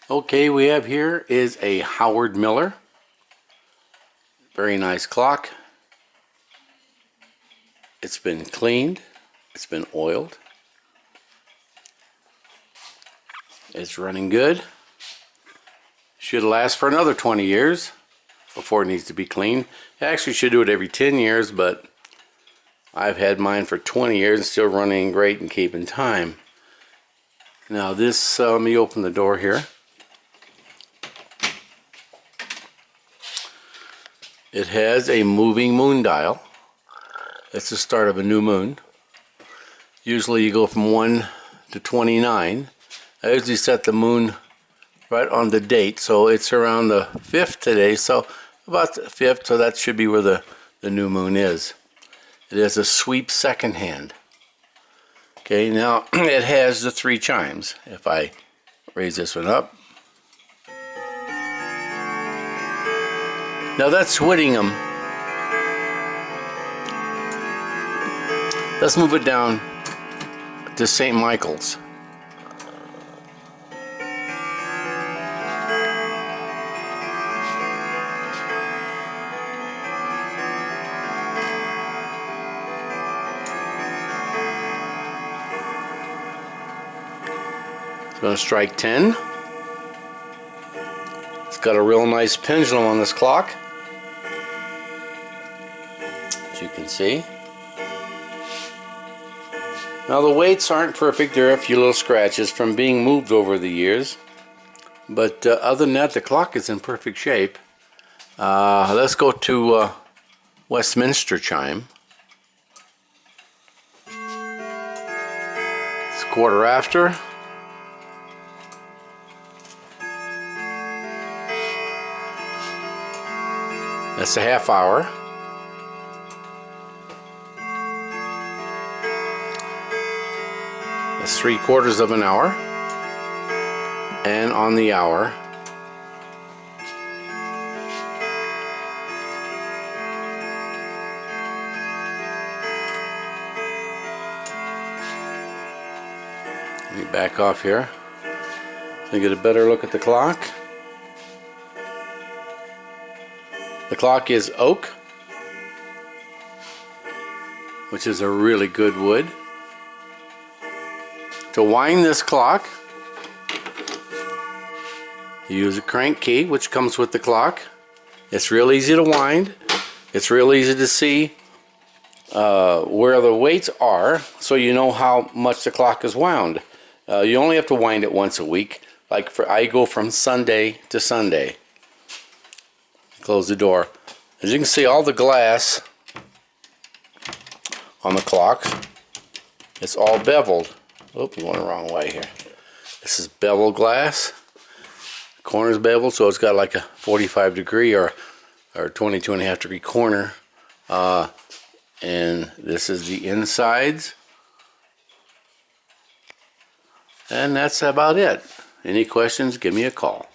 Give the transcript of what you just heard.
Okay, we have here is a Howard Miller. Very nice clock. It's been cleaned. It's been oiled. It's running good. Should last for another 20 years before it needs to be cleaned. It actually should do it every 10 years, but I've had mine for 20 years and still running great and keeping time. Now this, let me open the door here. It has a moving moon dial. It's the start of a new moon. Usually you go from 1 to 29. I usually set the moon right on the date, so it's around the 5th today, so about the 5th, so that should be where the new moon is. It has a sweep second hand. Okay, now it has the 3 chimes. If I raise this one up. Now that's Whittingham. Let's move it down to St. Michael's. It's going to strike 10. It's got a real nice pendulum on this clock, as you can see. Now the weights aren't perfect. There are a few little scratches from being moved over the years, but other than that, the clock is in perfect shape. Let's go to Westminster chime. It's 1/4 after. That's a half hour. That's 3/4 of an hour. And on the hour. Let me back off here so you get a better look at the clock. The clock is oak, which is a really good wood. To wind this clock, you use a crank key, which comes with the clock. It's real easy to wind. It's real easy to see where the weights are, so you know how much the clock is wound. You only have to wind it once a week. Like I go from Sunday to Sunday. Close the door. As you can see, all the glass on the clock, it's all beveled. Oop, I'm going the wrong way here. This is beveled glass. The corner's beveled, so it's got like a 45-degree or 22.5-degree corner. And this is the insides. And that's about it. Any questions, give me a call.